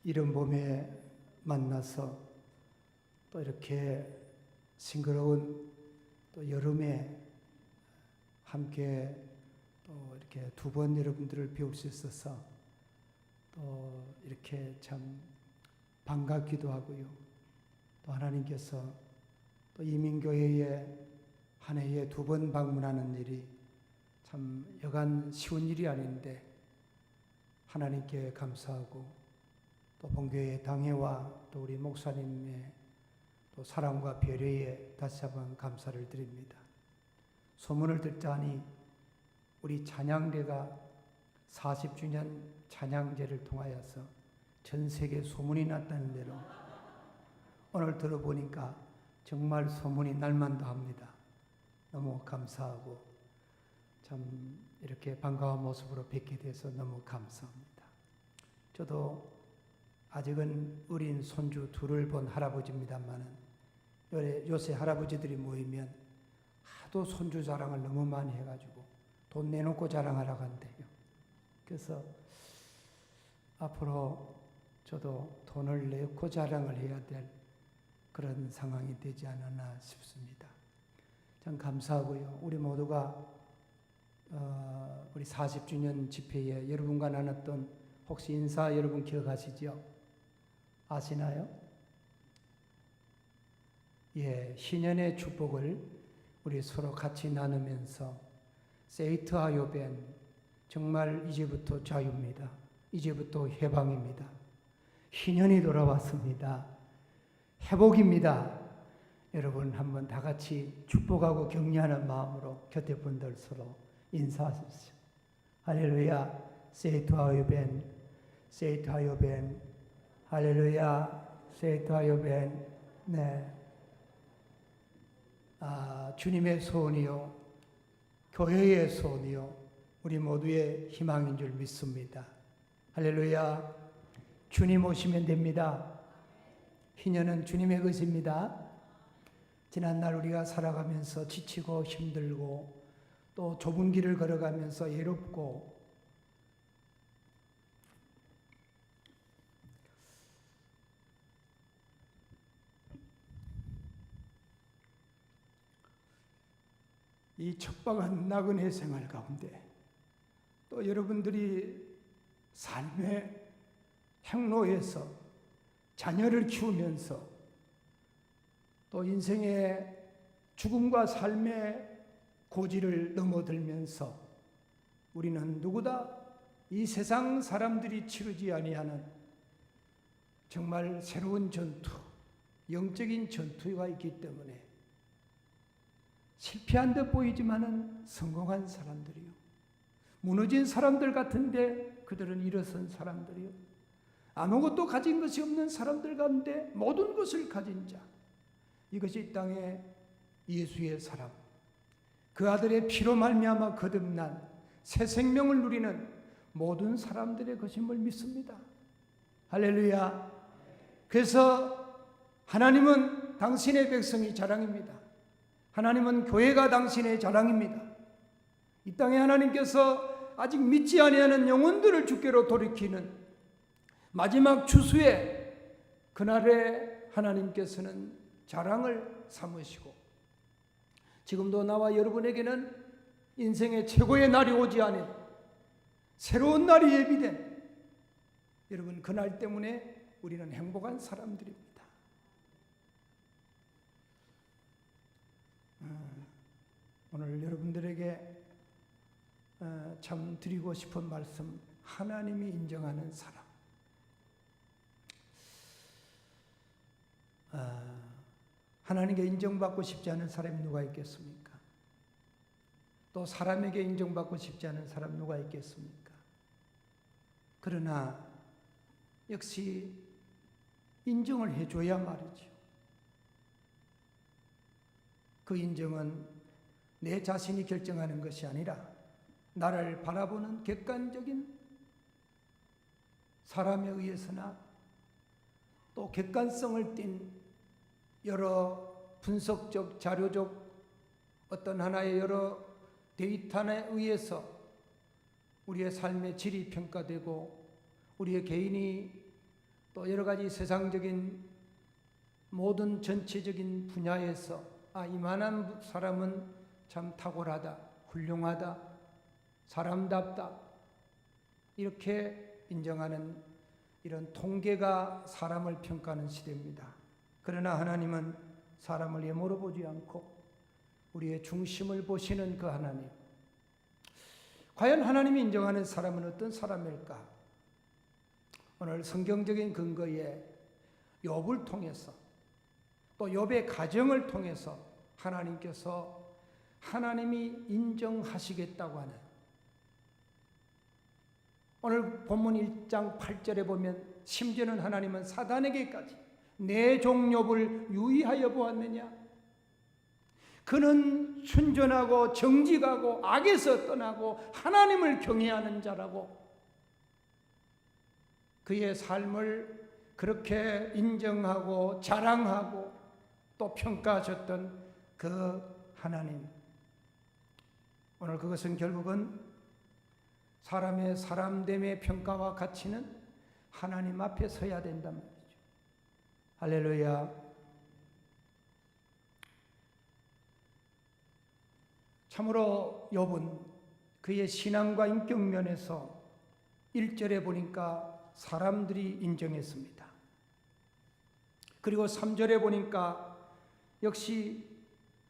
이른 봄에 만나서 또 이렇게 싱그러운 또 여름에 함께 또 이렇게 두 번 여러분들을 배울 수 있어서 또 이렇게 참 반갑기도 하고요. 또 하나님께서 또 이민교회에 한 해에 두 번 방문하는 일이 참 여간 쉬운 일이 아닌데 하나님께 감사하고 또 본교회의 당회와 또 우리 목사님의 또 사랑과 배려에 다시 한번 감사를 드립니다. 소문을 듣자니 우리 찬양대가 40주년 찬양제를 통하여서 전 세계 소문이 났다는 대로 오늘 들어보니까 정말 소문이 날만도 합니다. 너무 감사하고 참 이렇게 반가운 모습으로 뵙게 돼서 너무 감사합니다. 저도 아직은 어린 손주 둘을 본 할아버지입니다만은 요새 할아버지들이 모이면 하도 손주 자랑을 너무 많이 해가지고 돈 내놓고 자랑하라고 한대요. 그래서 앞으로 저도 돈을 내고 자랑을 해야 될 그런 상황이 되지 않았나 싶습니다. 참 감사하고요. 우리 모두가 우리 40주년 집회에 여러분과 나눴던 혹시 인사 여러분 기억하시죠? 아시나요? 예, 신년의 축복을 우리 서로 같이 나누면서 세이트하요벤 정말 이제부터 자유입니다. 이제부터 해방입니다. 신년이 돌아왔습니다. 회복입니다. 여러분 한번 다 같이 축복하고 격려하는 마음으로 곁에 분들 서로 인사하십시오. 할렐루야, 세이트하요벤, 세이트하요벤, 할렐루야, 세이트하요벤. 네. 주님의 소원이요, 교회의 소원이요, 우리 모두의 희망인 줄 믿습니다. 할렐루야. 주님 오시면 됩니다. 희년은 주님의 것입니다. 지난날 우리가 살아가면서 지치고 힘들고 또 좁은 길을 걸어가면서 외롭고 이 척박한 나그네 생활 가운데 또 여러분들이 삶의 행로에서 자녀를 키우면서 또 인생의 죽음과 삶의 고지를 넘어들면서 우리는 누구다 이 세상 사람들이 치르지 아니하는 정말 새로운 전투, 영적인 전투가 있기 때문에 실패한 듯 보이지만은 성공한 사람들이요, 무너진 사람들 같은데 그들은 일어선 사람들이요, 아무것도 가진 것이 없는 사람들 가운데 모든 것을 가진 자, 이것이 이 땅에 예수의 사람, 그 아들의 피로 말미암아 거듭난 새 생명을 누리는 모든 사람들의 것임을 믿습니다. 할렐루야. 그래서 하나님은 당신의 백성이 자랑입니다. 하나님은 교회가 당신의 자랑입니다. 이 땅에 하나님께서 아직 믿지 아니하는 영혼들을 주께로 돌이키는 마지막 주수의 그날에 하나님께서는 자랑을 삼으시고, 지금도 나와 여러분에게는 인생의 최고의 날이 오지 않은 새로운 날이 예비된 여러분 그날 때문에 우리는 행복한 사람들입니다. 오늘 여러분들에게 참 드리고 싶은 말씀, 하나님이 인정하는 사람. 하나님께 인정받고 싶지 않은 사람이 누가 있겠습니까? 또 사람에게 인정받고 싶지 않은 사람 누가 있겠습니까? 그러나 역시 인정을 해줘야 말이죠. 그 인정은 내 자신이 결정하는 것이 아니라 나를 바라보는 객관적인 사람에 의해서나 또 객관성을 띤 여러 분석적, 자료적 어떤 하나의 여러 데이터에 의해서 우리의 삶의 질이 평가되고 우리의 개인이 또 여러 가지 세상적인 모든 전체적인 분야에서 이만한 사람은 참 탁월하다, 훌륭하다, 사람답다 이렇게 인정하는 이런 통계가 사람을 평가하는 시대입니다. 그러나 하나님은 사람을 예모로 보지 않고 우리의 중심을 보시는 그 하나님, 과연 하나님이 인정하는 사람은 어떤 사람일까? 오늘 성경적인 근거에 욥을 통해서 또 욥의 가정을 통해서 하나님께서 하나님이 인정하시겠다고 하는, 오늘 본문 1장 8절에 보면 심지어는 하나님은 사단에게까지 내 종 욥을 유의하여 보았느냐? 그는 순전하고 정직하고 악에서 떠나고 하나님을 경외하는 자라고 그의 삶을 그렇게 인정하고 자랑하고 또 평가하셨던 그 하나님, 오늘 그것은 결국은 사람의 사람됨의 평가와 가치는 하나님 앞에 서야 된단 말이죠. 할렐루야. 참으로 욥은 그의 신앙과 인격 면에서 1절에 보니까 사람들이 인정했습니다. 그리고 3절에 보니까 역시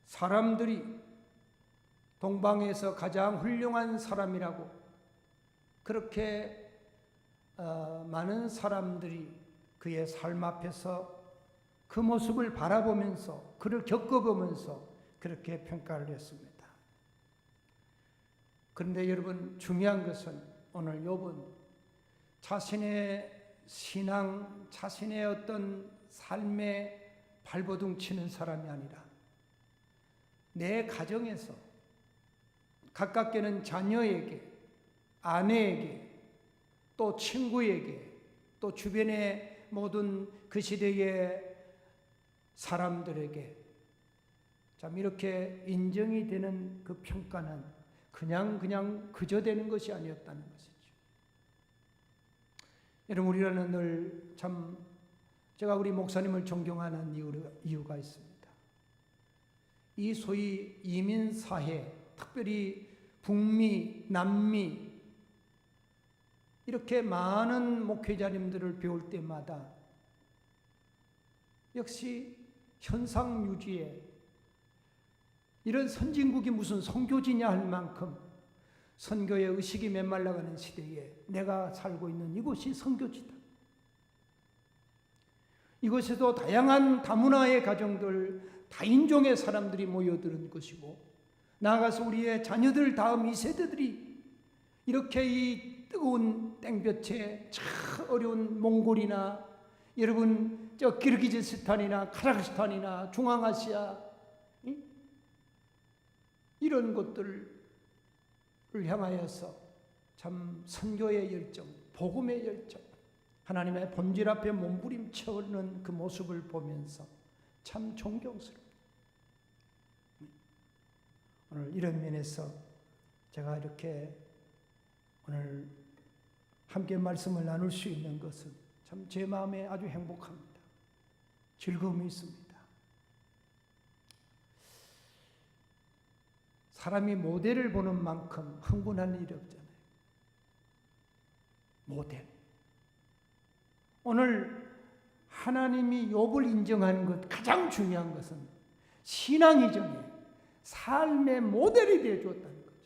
사람들이 동방에서 가장 훌륭한 사람이라고 그렇게 많은 사람들이 그의 삶 앞에서 그 모습을 바라보면서 그를 겪어보면서 그렇게 평가를 했습니다. 그런데 여러분, 중요한 것은 오늘 욥은 자신의 신앙, 자신의 어떤 삶에 발버둥 치는 사람이 아니라 내 가정에서 가깝게는 자녀에게, 아내에게, 또 친구에게, 또 주변의 모든 그 시대의 사람들에게 참 이렇게 인정이 되는 그 평가는 그냥 그저 되는 것이 아니었다는 것이죠. 여러분, 우리는 늘 참 제가 우리 목사님을 존경하는 이유가 있습니다. 이 소위 이민사회, 특별히 북미, 남미 이렇게 많은 목회자님들을 배울 때마다 역시 현상 유지에 이런 선진국이 무슨 선교지냐 할 만큼 선교의 의식이 메말라가는 시대에 내가 살고 있는 이곳이 선교지다. 이곳에도 다양한 다문화의 가정들, 다인종의 사람들이 모여드는 것이고 나아가서 우리의 자녀들 다음 2세대들이 이렇게 이 뜨거운 땡볕에 참 어려운 몽골이나 여러분 저 키르기즈스탄이나 카자흐스탄이나 중앙아시아 이런 곳들을 향하여서 참 선교의 열정, 복음의 열정, 하나님의 본질 앞에 몸부림쳐오는 그 모습을 보면서 참 존경스럽습니다. 오늘 이런 면에서 제가 이렇게 오늘 함께 말씀을 나눌 수 있는 것은 참 제 마음에 아주 행복합니다. 즐거움이 있습니다. 사람이 모델을 보는 만큼 흥분할 일이 없잖아요. 모델. 오늘 하나님이 욥을 인정하는 것 가장 중요한 것은 신앙 이전에 삶의 모델이 되어 주었다는 거죠.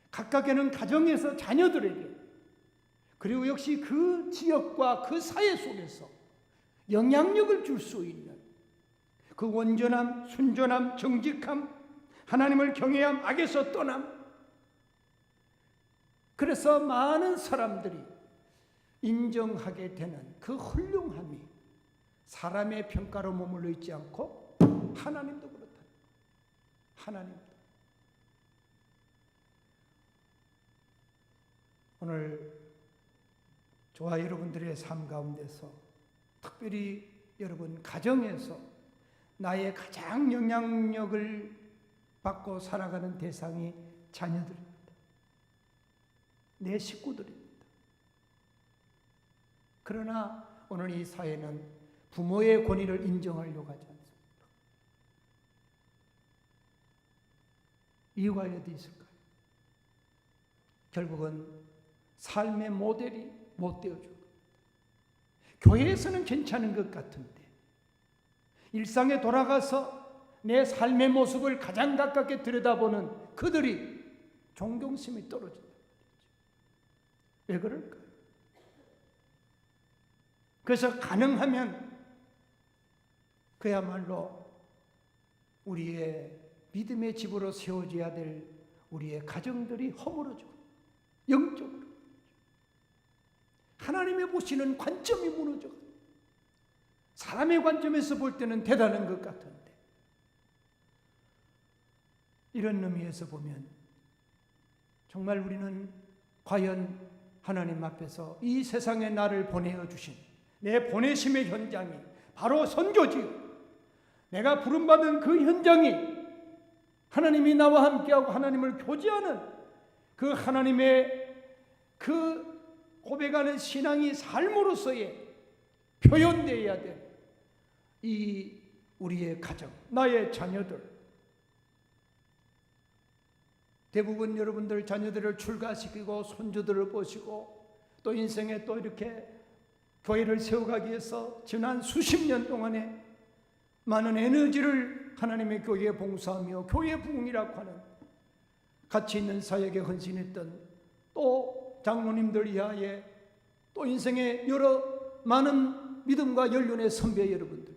각각에는 가정에서 자녀들에게 그리고 역시 그 지역과 그 사회 속에서 영향력을 줄 수 있는 그 온전함, 순전함, 정직함, 하나님을 경외함, 악에서 떠남. 그래서 많은 사람들이 인정하게 되는 그 훌륭함이 사람의 평가로 머물러 있지 않고 하나님도 그렇다. 하나님도. 오늘 저와 여러분들의 삶 가운데서 특별히 여러분 가정에서 나의 가장 영향력을 받고 살아가는 대상이 자녀들입니다. 내 식구들입니다. 그러나 오늘 이 사회는 부모의 권위를 인정하려고 하지 않습니다. 이유가 어디 있을까요? 결국은 삶의 모델이 못 되어주는 겁니다. 교회에서는 괜찮은 것 같은데 일상에 돌아가서 내 삶의 모습을 가장 가깝게 들여다보는 그들이 존경심이 떨어진다. 왜 그럴까요? 그래서 가능하면 그야말로 우리의 믿음의 집으로 세워져야 될 우리의 가정들이 허물어지고 영적으로 하나님의 보시는 관점이 무너져 사람의 관점에서 볼 때는 대단한 것 같은데 이런 의미에서 보면 정말 우리는 과연 하나님 앞에서 이 세상에 나를 보내어 주신 내 보내심의 현장이 바로 선교지요. 내가 부름받은 그 현장이 하나님이 나와 함께하고 하나님을 교제하는 그 하나님의 그 고백하는 신앙이 삶으로서의 표현되어야 될 이 우리의 가정, 나의 자녀들. 대부분 여러분들 자녀들을 출가시키고 손주들을 보시고 또 인생에 또 이렇게 교회를 세워가기 위해서 지난 수십 년 동안에 많은 에너지를 하나님의 교회에 봉사하며 교회 부흥이라고 하는 가치 있는 사역에 헌신했던 또 장로님들 이하에 또 인생의 여러 많은 믿음과 연륜의 선배 여러분들도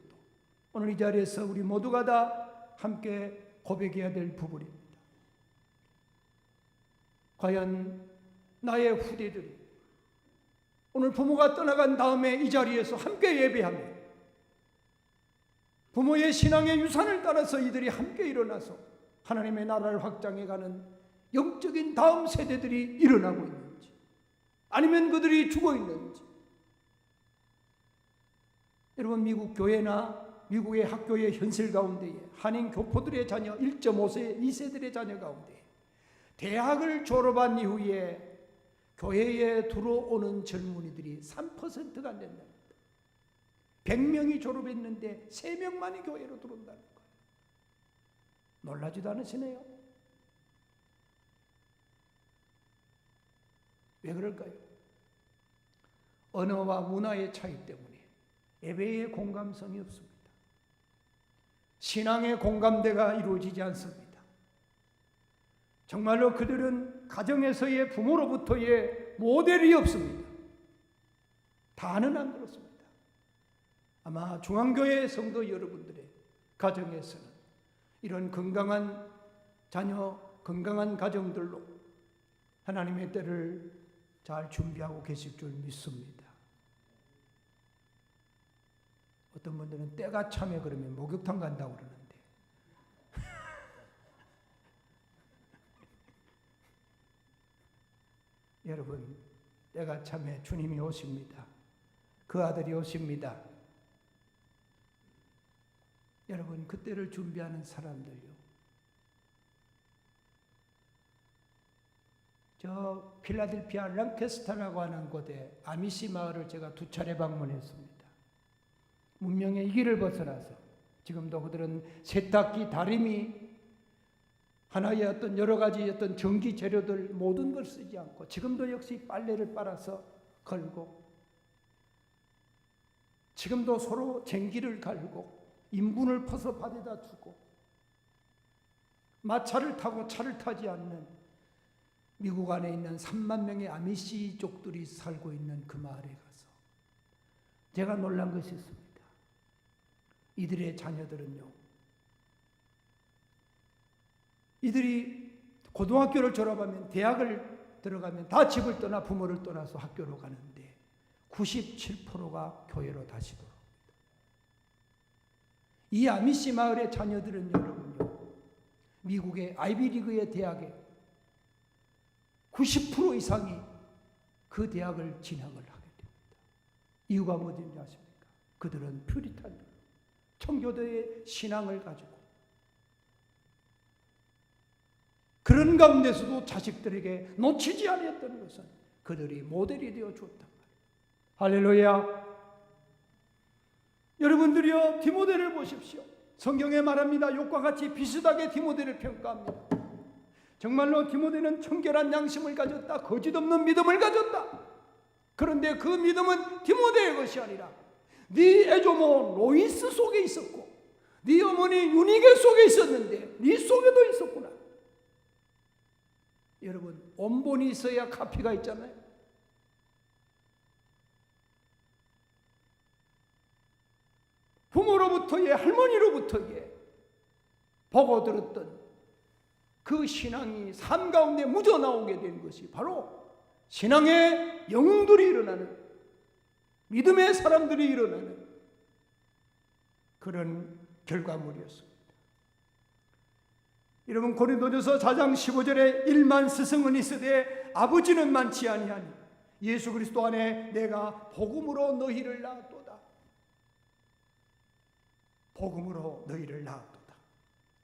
오늘 이 자리에서 우리 모두가 다 함께 고백해야 될 부분입니다. 과연 나의 후대들이 오늘 부모가 떠나간 다음에 이 자리에서 함께 예배하며 부모의 신앙의 유산을 따라서 이들이 함께 일어나서 하나님의 나라를 확장해가는 영적인 다음 세대들이 일어나고 있는지 아니면 그들이 죽어 있는지. 여러분 미국 교회나 미국의 학교의 현실 가운데에 한인 교포들의 자녀 1.5세 2세들의 자녀 가운데 대학을 졸업한 이후에 교회에 들어오는 젊은이들이 3%가 안 된답니다. 100명이 졸업했는데 3명만이 교회로 들어온다는 거예요. 놀라지도 않으시네요. 왜 그럴까요? 언어와 문화의 차이 때문에 예배의 공감성이 없습니다. 신앙의 공감대가 이루어지지 않습니다. 정말로 그들은 가정에서의 부모로부터의 모델이 없습니다. 다는 안 그렇습니다. 아마 중앙교회 성도 여러분들의 가정에서는 이런 건강한 자녀, 건강한 가정들로 하나님의 때를 잘 준비하고 계실 줄 믿습니다. 어떤 분들은 때가 참에 그러면 목욕탕 간다고 그러는데 여러분 때가 참에 주님이 오십니다. 그 아들이 오십니다. 여러분 그때를 준비하는 사람들요. 저 필라델피아 랑캐스터라고 하는 곳에 아미시 마을을 제가 2차례 방문했습니다. 문명의 이 길을 벗어나서 지금도 그들은 세탁기, 다리미, 하나의 어떤 여러 가지 어떤 전기 재료들 모든 걸 쓰지 않고 지금도 역시 빨래를 빨아서 걸고 지금도 서로 쟁기를 갈고 인분을 퍼서 밭에다 주고 마차를 타고 차를 타지 않는 미국 안에 있는 3만 명의 아미시족들이 살고 있는 그 마을에 가서 제가 놀란 것이 있습니다. 이들의 자녀들은요, 이들이 고등학교를 졸업하면 대학을 들어가면 다 집을 떠나 부모를 떠나서 학교로 가는데 97%가 교회로 다시 돌아옵니다. 이 아미시 마을의 자녀들은 여러분요, 미국의 아이비리그의 대학에 90% 이상이 그 대학을 진학을 하게 됩니다. 이유가 뭐든지 아십니까? 그들은 퓨리탄 청교도의 신앙을 가지고 그런 가운데서도 자식들에게 놓치지 않았던 것은 그들이 모델이 되어 주었단 말이에요. 할렐루야. 여러분들이요, 디모데를 보십시오. 성경에 말합니다. 욕과 같이 비슷하게 디모데를 평가합니다. 정말로 디모데는 청결한 양심을 가졌다. 거짓 없는 믿음을 가졌다. 그런데 그 믿음은 디모데의 것이 아니라 네 애조모 로이스 속에 있었고 네 어머니 유니게 속에 있었는데 네 속에도 있었구나. 여러분, 원본이 있어야 카피가 있잖아요. 부모로부터의, 할머니로부터의 보고 들었던 그 신앙이 삶 가운데 묻어나오게 된 것이 바로 신앙의 영웅들이 일어나는, 믿음의 사람들이 일어나는 그런 결과물이었습니다. 여러분, 고린도전서 4장 15절에 일만 스승은 있으되 아버지는 많지 아니하니 예수 그리스도 안에 내가 복음으로 너희를 낳았도다. 복음으로 너희를 낳았도다.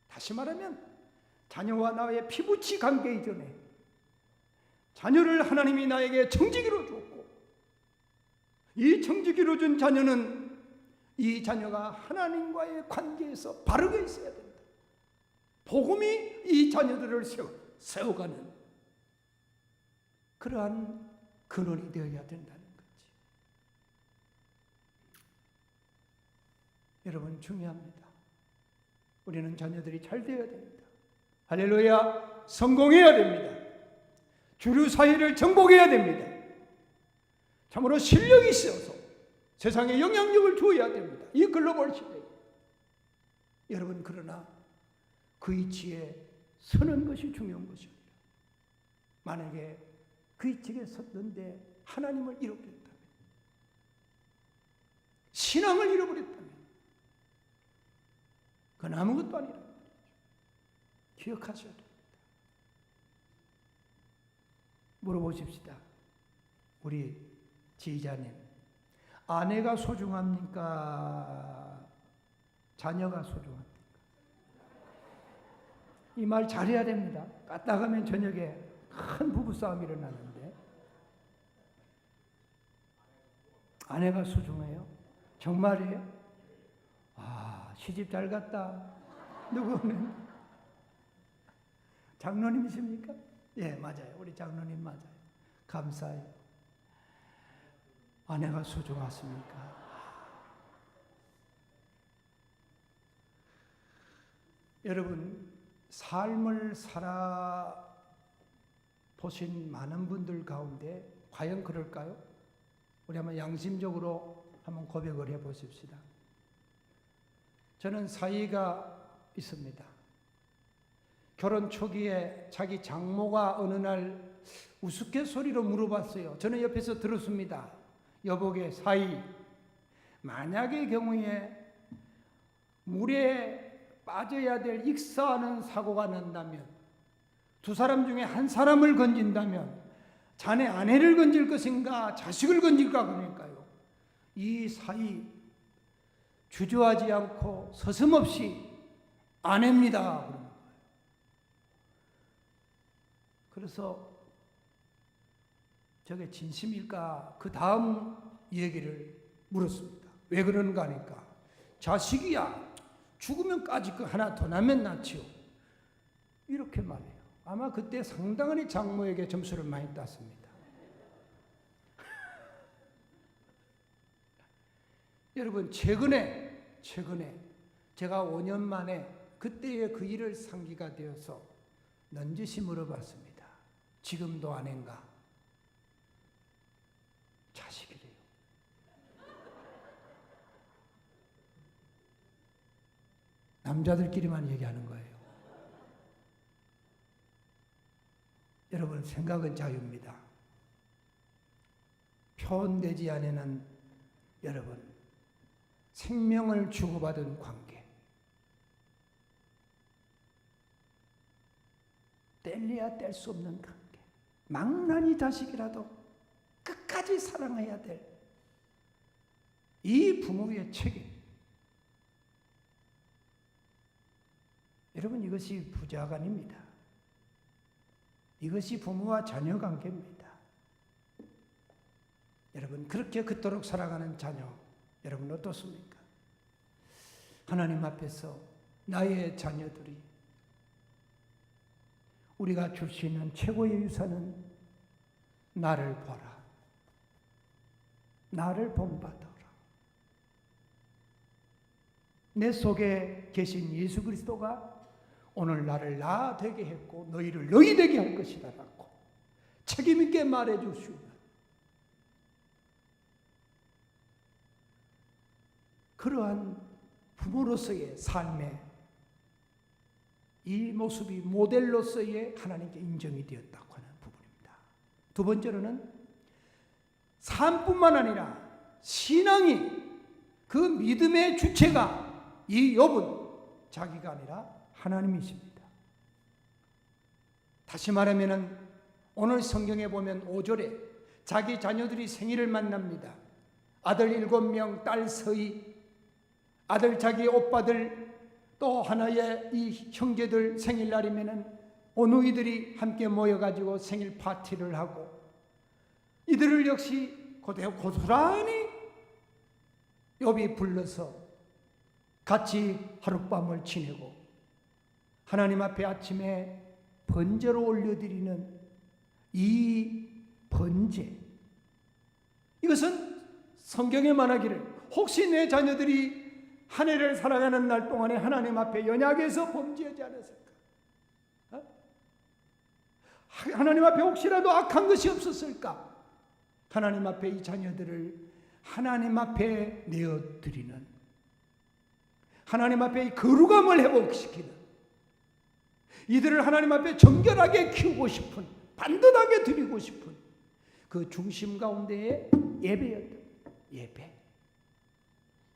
다시 말하면 자녀와 나의 피부치 관계 이전에 자녀를 하나님이 나에게 청지기로 줬고 이 청지기로 준 자녀는 이 자녀가 하나님과의 관계에서 바르게 있어야 된다. 복음이 이 자녀들을 세워가는 그러한 근원이 되어야 된다는 거지. 여러분, 중요합니다. 우리는 자녀들이 잘 되어야 됩니다. 할렐루야. 성공해야 됩니다. 주류 사회를 정복해야 됩니다. 참으로 실력이 있어서 세상에 영향력을 주어야 됩니다. 이 글로벌 시대에. 여러분, 그러나 그 위치에 서는 것이 중요한 것입니다. 만약에 그 위치에 섰는데 하나님을 잃어버렸다면, 신앙을 잃어버렸다면 그건 아무것도 아니라는 거죠. 기억하셔야 됩니다. 물어보십시다. 우리 지휘자님, 아내가 소중합니까? 자녀가 소중합니까? 이 말 잘해야 됩니다. 까딱하면 저녁에 큰 부부싸움이 일어나는데. 아내가 소중해요? 정말이에요? 아, 시집 잘 갔다. 누구는? 장로님이십니까? 예, 맞아요. 우리 장로님 맞아요. 감사해요. 아내가 소중하십니까? 여러분, 삶을 살아 보신 많은 분들 가운데 과연 그럴까요? 우리 한번 양심적으로 한번 고백을 해 보십시다. 저는 사이가 있습니다. 결혼 초기에 자기 장모가 어느 날 우스갯소리로 물어봤어요. 저는 옆에서 들었습니다. 여보게, 사이, 만약의 경우에 물에 빠져야 될 익사하는 사고가 난다면, 두 사람 중에 한 사람을 건진다면 자네 아내를 건질 것인가 자식을 건질까? 그러니까요, 이 사이 주저하지 않고 서슴없이 아내입니다 그러는 거예요. 그래서 저게 진심일까? 그 다음 얘기를 물었습니다. 왜 그러는가 하니까, 자식이야 죽으면 까짓 거 하나 더 나면 낫지요, 이렇게 말해요. 아마 그때 상당히 장모에게 점수를 많이 땄습니다. 여러분, 최근에 제가 5년 만에 그때의 그 일을 상기가 되어서 넌지시 물어봤습니다. 지금도 아낸가? 자식이래요. 남자들끼리만 얘기하는 거예요. 여러분, 생각은 자유입니다. 표현되지 않는 여러분, 생명을 주고받은 관계, 뗄래야 뗄 수 없는 관계, 망나니 자식이라도 끝까지 사랑해야 될 이 부모의 책임. 여러분, 이것이 부자가 아닙니다. 이것이 부모와 자녀 관계입니다. 여러분, 그렇게 그토록 살아가는 자녀, 여러분 어떻습니까? 하나님 앞에서 나의 자녀들이 우리가 줄 수 있는 최고의 유산은 나를 보라, 나를 본받아라. 내 속에 계신 예수 그리스도가 오늘 나를 나 되게 했고 너희를 너희 되게 할 것이다 라고 책임 있게 말해 줄 수 있는 그러한 부모로서의 삶의 이 모습이 모델로서의 하나님께 인정이 되었다고 하는 부분입니다. 두 번째로는 삶뿐만 아니라 신앙이 그 믿음의 주체가 이 욥은 자기가 아니라 하나님이십니다. 다시 말하면 오늘 성경에 보면 5절에 자기 자녀들이 생일을 만납니다. 아들 7명, 딸 서희, 아들 자기 오빠들 또 하나의 이 형제들 생일날이면은 어누이들이 함께 모여가지고 생일 파티를 하고 이들을 역시 고스란히 욥이 불러서 같이 하룻밤을 지내고 하나님 앞에 아침에 번제로 올려드리는 이 번제, 이것은 성경에 말하기를 혹시 내 자녀들이 한 해를 살아가는 날 동안에 하나님 앞에 연약해서 범죄하지 않았을까? 하나님 앞에 혹시라도 악한 것이 없었을까? 하나님 앞에 이 자녀들을 하나님 앞에 내어드리는, 하나님 앞에 이 거룩함을 회복시키는, 이들을 하나님 앞에 정결하게 키우고 싶은, 반듯하게 드리고 싶은 그 중심 가운데의 예배였다. 예배.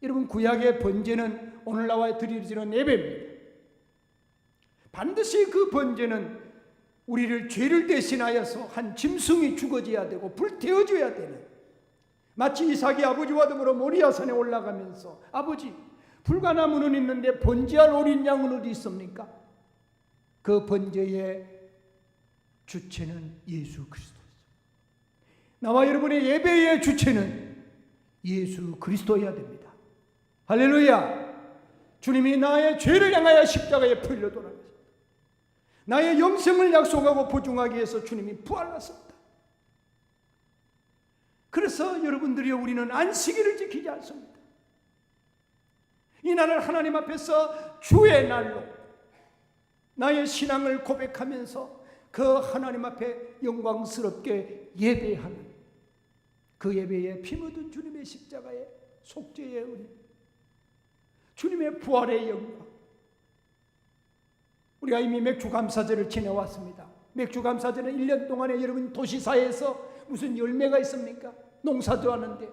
여러분, 구약의 번제는 오늘 나와 드리는 예배입니다. 반드시 그 번제는 우리를 죄를 대신하여서 한 짐승이 죽어져야 되고 불태워져야 되는, 마치 이삭이 아버지와 더불어 모리아산에 올라가면서 아버지, 불가나무는 있는데 번제할 어린 양은 어디 있습니까? 그 번제의 주체는 예수 그리스도입니다. 나와 여러분의 예배의 주체는 예수 그리스도여야 됩니다. 할렐루야! 주님이 나의 죄를 향하여 십자가에 풀려 돌아가셨다. 나의 영생을 약속하고 보증하기 위해서 주님이 부활하셨다. 그래서 여러분들이여, 우리는 안식일을 지키지 않습니다. 이 날을 하나님 앞에서 주의 날로 나의 신앙을 고백하면서 그 하나님 앞에 영광스럽게 예배하는 그 예배에 피 묻은 주님의 십자가의 속죄의 은혜, 주님의 부활의 영광. 우리가 이미 맥주감사절을 지내왔습니다. 맥주감사절은 1년 동안에 여러분 도시사회에서 무슨 열매가 있습니까? 농사도 하는데,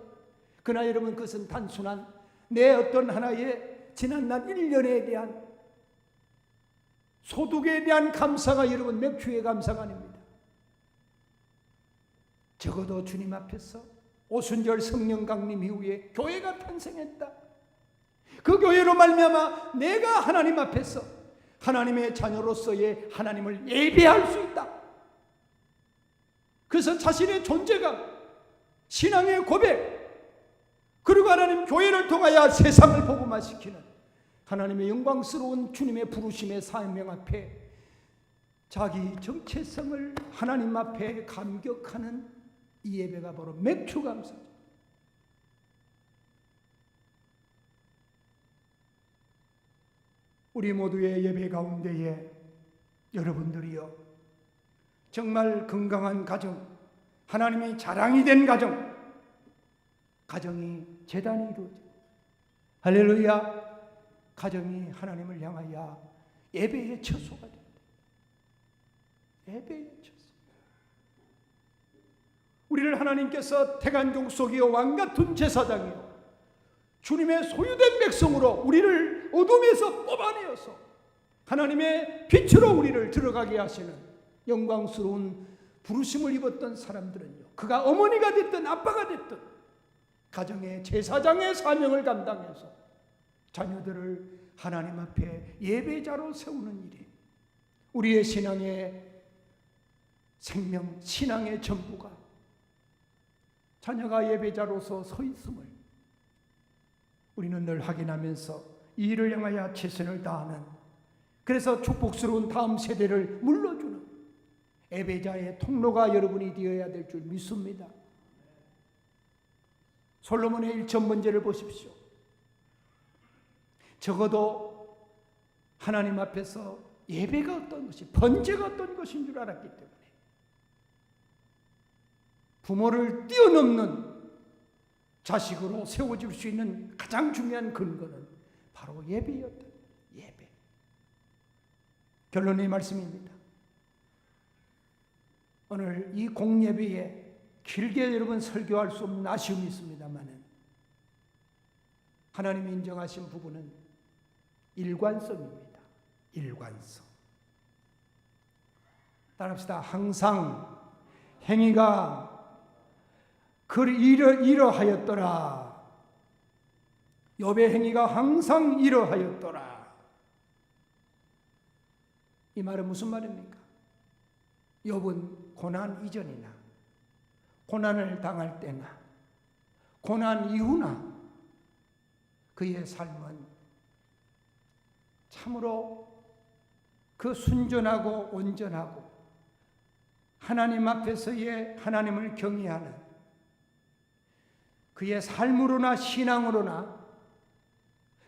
그러나 여러분 그것은 단순한 내 어떤 하나의 지난날 1년에 대한 소득에 대한 감사가 여러분 맥주의 감사가 아닙니다. 적어도 주님 앞에서 오순절 성령 강림 이후에 교회가 탄생했다. 그 교회로 말미암아 내가 하나님 앞에서 하나님의 자녀로서의 하나님을 예배할 수 있다. 그래서 자신의 존재감, 신앙의 고백, 그리고 하나님 교회를 통하여 세상을 복음화시키는 하나님의 영광스러운 주님의 부르심의 사명 앞에 자기 정체성을 하나님 앞에 감격하는 이 예배가 바로 맥주감사죠. 우리 모두의 예배 가운데에 여러분들이요, 정말 건강한 가정, 하나님의 자랑이 된 가정, 가정이 제단이 이루어져, 할렐루야, 가정이 하나님을 향하여 예배의 처소가 된다. 예배의 처소. 우리를 하나님께서 택한 족속이요 왕같은 제사장이요 주님의 소유된 백성으로 우리를 어둠에서 뽑아내어서 하나님의 빛으로 우리를 들어가게 하시는 영광스러운 부르심을 입었던 사람들은요, 그가 어머니가 됐든 아빠가 됐든 가정의 제사장의 사명을 감당해서 자녀들을 하나님 앞에 예배자로 세우는 일이 우리의 신앙의 생명, 신앙의 전부가 자녀가 예배자로서 서 있음을 우리는 늘 확인하면서 이 일을 향하여 최선을 다하는, 그래서 축복스러운 다음 세대를 물러주는 예배자의 통로가 여러분이 되어야 될 줄 믿습니다. 솔로몬의 1,000번제를 보십시오. 적어도 하나님 앞에서 예배가 어떤 것이, 번제가 어떤 것인 줄 알았기 때문에 부모를 뛰어넘는 자식으로 세워질 수 있는 가장 중요한 근거는 바로 예배였다. 예배. 결론의 말씀입니다. 오늘 이 공예배에 길게 여러분 설교할 수 없는 아쉬움이 있습니다만, 하나님이 인정하신 부분은 일관성입니다. 일관성. 따라합시다. 항상 행위가 이러하였더라. 욥의 행위가 항상 이러하였더라. 이 말은 무슨 말입니까? 욥은 고난 이전이나 고난을 당할 때나 고난 이후나 그의 삶은 참으로 그 순전하고 온전하고 하나님 앞에서의 하나님을 경외하는 그의 삶으로나 신앙으로나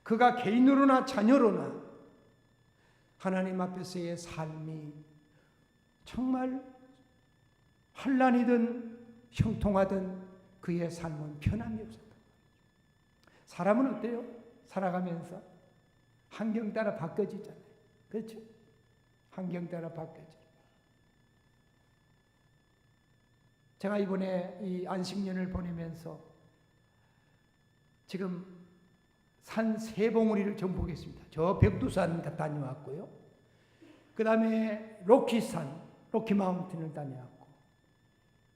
그가 개인으로나 자녀로나 하나님 앞에서의 삶이 정말 환난이든 형통하든 그의 삶은 편함이 없었다. 사람은 어때요? 살아가면서 환경 따라 바뀌어지잖아요. 그렇죠? 환경 따라 바뀌어져. 제가 이번에 이 안식년을 보내면서 지금 산 세 봉우리를 정복했습니다. 저 백두산 다녀왔고요. 그 다음에 로키산, 로키마운틴을 다녀왔고,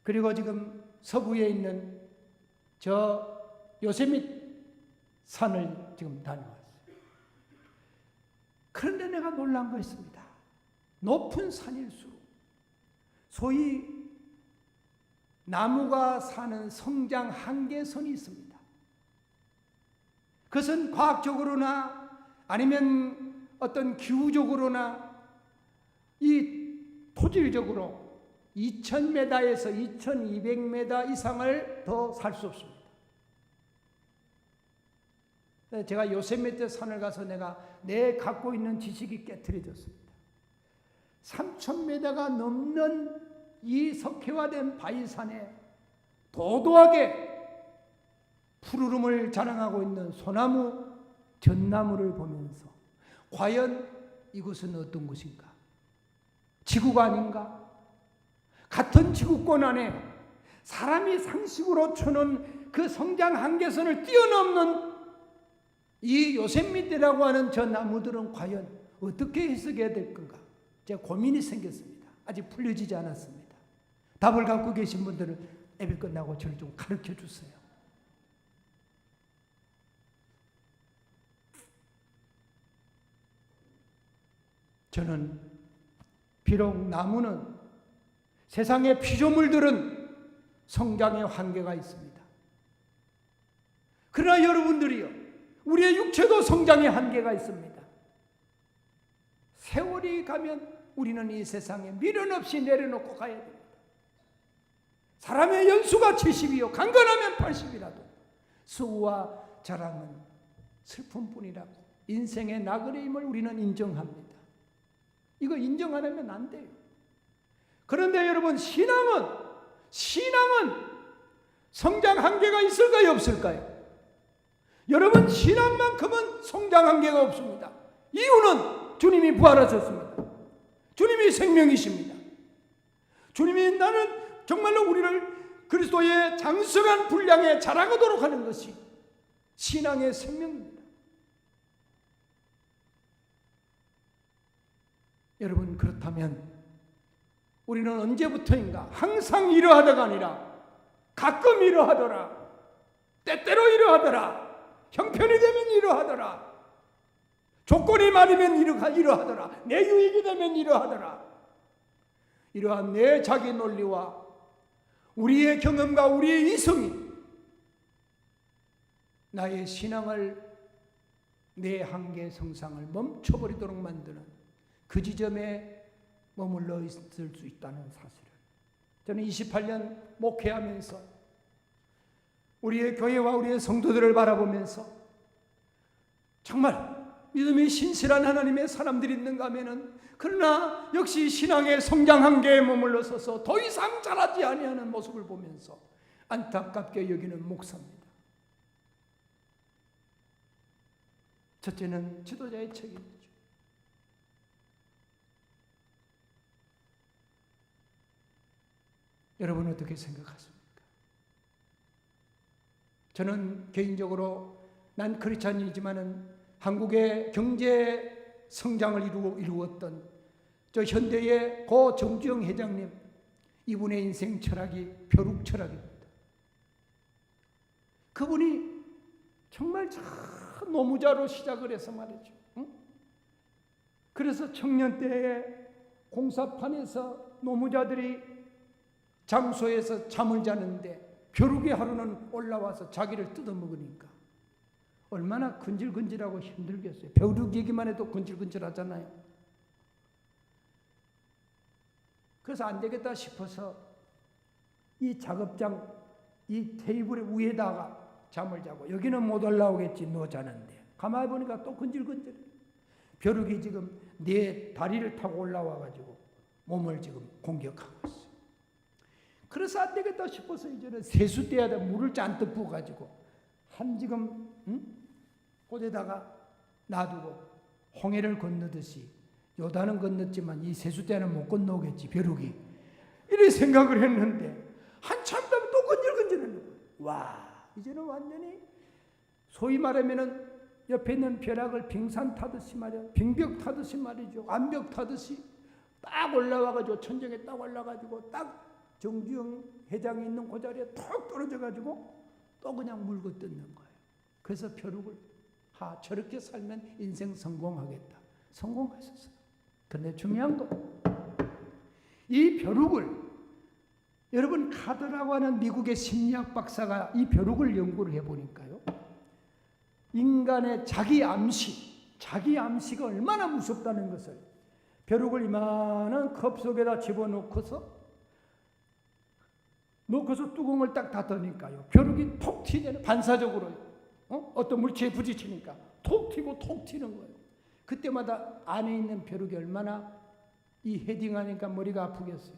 그리고 지금 서부에 있는 저 요세밋 산을 지금 다녀왔어요. 그런데 내가 놀란 거 있습니다. 높은 산일수록 소위 나무가 사는 성장 한계선이 있습니다. 그것은 과학적으로나 아니면 어떤 기후적으로나 이 토질적으로 2000m에서 2200m 이상을 더 살 수 없습니다. 제가 요세미테 산을 가서 내 갖고 있는 지식이 깨트려졌습니다. 3000m가 넘는 이 석회화된 바위산에 도도하게 푸르름을 자랑하고 있는 소나무, 전나무를 보면서 과연 이곳은 어떤 곳인가? 지구가 아닌가? 같은 지구권 안에 사람이 상식으로 쳐놓은 그 성장 한계선을 뛰어넘는 이 요셉미테라고 하는 저 나무들은 과연 어떻게 해석해야 될 건가? 제가 고민이 생겼습니다. 아직 풀려지지 않았습니다. 답을 갖고 계신 분들은 예배 끝나고 저를 좀 가르쳐 주세요. 저는 비록 나무는 세상의 피조물들은 성장의 한계가 있습니다. 그러나 여러분들이요, 우리의 육체도 성장의 한계가 있습니다. 세월이 가면 우리는 이 세상에 미련 없이 내려놓고 가야 됩니다. 사람의 연수가 70이요 강건하면 80이라도 수와 자랑은 슬픔뿐이라고 인생의 나그네임을 우리는 인정합니다. 이거 인정 안 하면 안 돼요. 그런데 여러분, 신앙은 성장 한계가 있을까요, 없을까요? 여러분, 신앙만큼은 성장 한계가 없습니다. 이유는 주님이 부활하셨습니다. 주님이 생명이십니다. 주님이 나는 정말로 우리를 그리스도의 장성한 분량에 자라가도록 하는 것이 신앙의 생명입니다. 여러분, 그렇다면 우리는 언제부터인가 항상 이러하다가 아니라 가끔 이러하더라, 때때로 이러하더라, 형편이 되면 이러하더라, 조건이 맞으면 이러하더라, 내 유익이 되면 이러하더라, 이러한 내 자기 논리와 우리의 경험과 우리의 이성이 나의 신앙을, 내 한계 성상을 멈춰버리도록 만드는 그 지점에 머물러 있을 수 있다는 사실을 저는 28년 목회하면서 우리의 교회와 우리의 성도들을 바라보면서 정말 믿음이 신실한 하나님의 사람들이 있는가 하면은, 그러나 역시 신앙의 성장 한계에 머물러 서서 더 이상 자라지 아니하는 모습을 보면서 안타깝게 여기는 목사입니다. 첫째는 지도자의 책임이죠. 여러분 어떻게 생각하십니까? 저는 개인적으로 난 크리스찬이지만은 한국의 경제 성장을 이루었던 저 현대의 고 정주영 회장님, 이분의 인생 철학이 벼룩 철학입니다. 그분이 정말 노무자로 시작을 해서 말이죠. 그래서 청년 때에 공사판에서 노무자들이 장소에서 잠을 자는데 벼룩이 하루는 올라와서 자기를 뜯어먹으니까 얼마나 근질근질하고 힘들겠어요. 벼룩 얘기만 해도 근질근질하잖아요. 그래서 안 되겠다 싶어서 이 작업장, 이 테이블 위에다가 잠을 자고, 여기는 못 올라오겠지 누워 자는데 가만히 보니까 또 근질근질해. 벼룩이 지금 내 다리를 타고 올라와 가지고 몸을 지금 공격하고 있어요. 그래서 안 되겠다 싶어서 이제는 세수대에다 물을 잔뜩 부어 가지고 한 지금 곳에다가 놔두고 홍해를 건너듯이, 요단은 건넜지만 이 세수대는 못 건너오겠지 벼룩이, 이래 생각을 했는데 한참 되면 또 건질건질하는 거예요. 와, 이제는 완전히 소위 말하면은 옆에 있는 벼락을 빙산 타듯이 말이야, 빙벽 타듯이 말이죠, 암벽 타듯이 딱 올라와가지고 천정에 딱 올라가지고 딱 정주영 회장이 있는 그 자리에 턱 떨어져가지고 또 그냥 물고 뜯는 거예요. 그래서 벼룩을 저렇게 살면 인생 성공하겠다. 성공하셨어요. 그런데 중요한 건 이 벼룩을, 여러분 카드라고 하는 미국의 심리학 박사가 이 벼룩을 연구를 해보니까요, 인간의 자기 암시가 얼마나 무섭다는 것을, 벼룩을 이만한 컵 속에다 집어넣고서 뚜껑을 딱 닫으니까요, 벼룩이 톡 튀잖아요. 반사적으로요. 어떤 물체에 부딪히니까 톡 튀고 톡 튀는 거예요. 그때마다 안에 있는 벼룩이 얼마나 이 헤딩하니까 머리가 아프겠어요.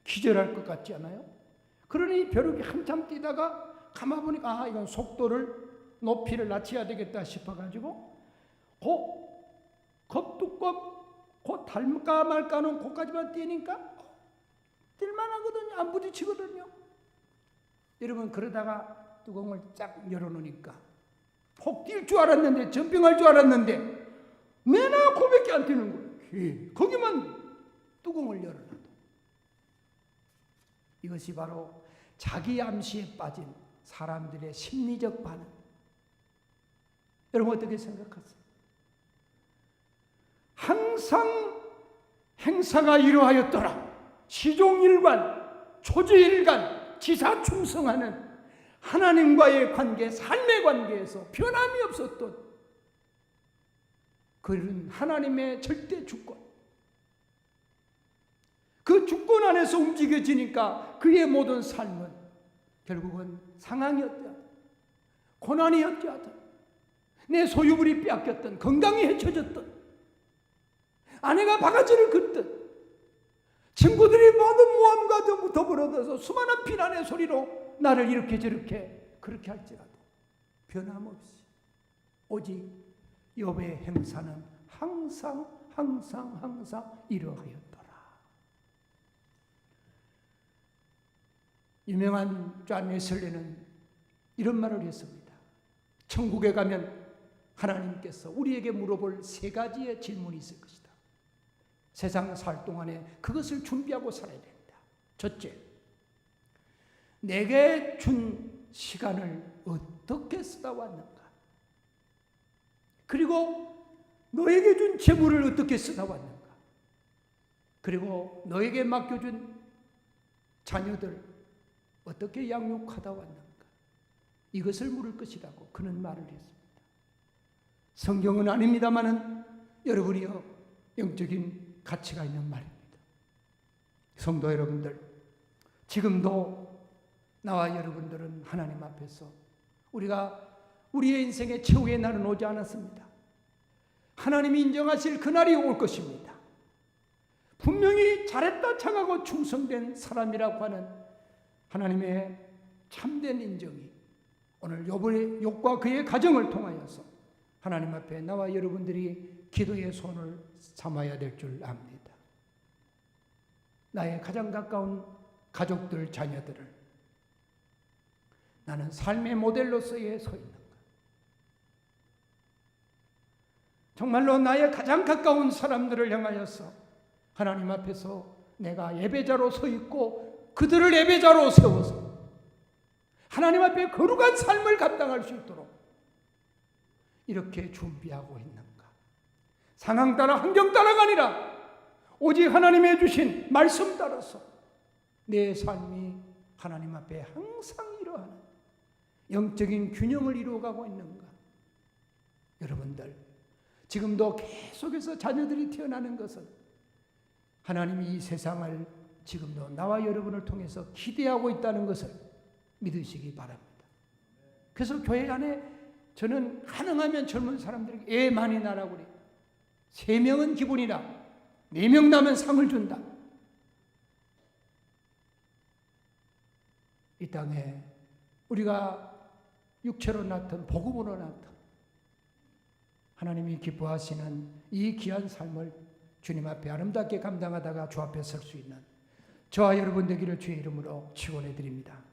기절할 것 같지 않아요? 그러니 벼룩이 한참 뛰다가 가만 보니까 이건 속도를, 높이를 낮춰야 되겠다 싶어가지고 컵뚜껑 닳까 말까는 거기까지만 뛰니까 뛸만하거든요. 안 부딪히거든요. 여러분 그러다가 뚜껑을 쫙 열어놓으니까 혹 뛸 줄 알았는데, 점핑할 줄 알았는데 내나 그밖에 안 뛰는 거예요. 거기만 뚜껑을 열어놔도. 이것이 바로 자기 암시에 빠진 사람들의 심리적 반응. 여러분 어떻게 생각하세요? 항상 행사가 이러하였더라. 시종일관, 초지일관, 지사충성하는 하나님과의 관계, 삶의 관계에서 변함이 없었던 그런 하나님의 절대 주권, 그 주권 안에서 움직여지니까 그의 모든 삶은 결국은 상황이었다, 고난이었다, 내 소유물이 빼앗겼던, 건강이 해쳐졌던, 아내가 바가지를 긋든, 친구들이 모든 모함과 더불어서 수많은 비난의 소리로 나를 이렇게 저렇게 그렇게 할지라도 변함없이 오직 욥의 행사는 항상 이러하였더라. 유명한 존 웨슬리는 이런 말을 했습니다. 천국에 가면 하나님께서 우리에게 물어볼 세 가지의 질문이 있을 것이다. 세상 살 동안에 그것을 준비하고 살아야 된다. 첫째, 내게 준 시간을 어떻게 쓰다 왔는가? 그리고 너에게 준 재물을 어떻게 쓰다 왔는가? 그리고 너에게 맡겨준 자녀들 어떻게 양육하다 왔는가? 이것을 물을 것이라고 그는 말을 했습니다. 성경은 아닙니다마는 여러분이요, 영적인 가치가 있는 말입니다. 성도 여러분들, 지금도 나와 여러분들은 하나님 앞에서 우리의 인생의 최후의 날은 오지 않았습니다. 하나님이 인정하실 그날이 올 것입니다. 분명히 잘했다 청하고 충성된 사람이라고 하는 하나님의 참된 인정이 오늘 욥과 그의 가정을 통하여서 하나님 앞에 나와 여러분들이 기도의 손을 삼아야 될 줄 압니다. 나의 가장 가까운 가족들, 자녀들을 나는 삶의 모델로서의 서 있는가? 정말로 나의 가장 가까운 사람들을 향하여서 하나님 앞에서 내가 예배자로 서 있고 그들을 예배자로 세워서 하나님 앞에 거룩한 삶을 감당할 수 있도록 이렇게 준비하고 있는가? 상황 따라 환경 따라가 아니라 오직 하나님의 주신 말씀 따라서 내 삶이 하나님 앞에 항상 이러한 영적인 균형을 이루어가고 있는가? 여러분들, 지금도 계속해서 자녀들이 태어나는 것은 하나님이 이 세상을 지금도 나와 여러분을 통해서 기대하고 있다는 것을 믿으시기 바랍니다. 그래서 교회 안에 저는 가능하면 젊은 사람들에게 애 많이 낳으라고 그래요. 3명은 기본이라 4명 나면 상을 준다. 이 땅에 우리가 육체로 낳든 복음으로 낳든 하나님이 기뻐하시는 이 귀한 삶을 주님 앞에 아름답게 감당하다가 주 앞에 설 수 있는 저와 여러분 되기를 주의 이름으로 축원해 드립니다.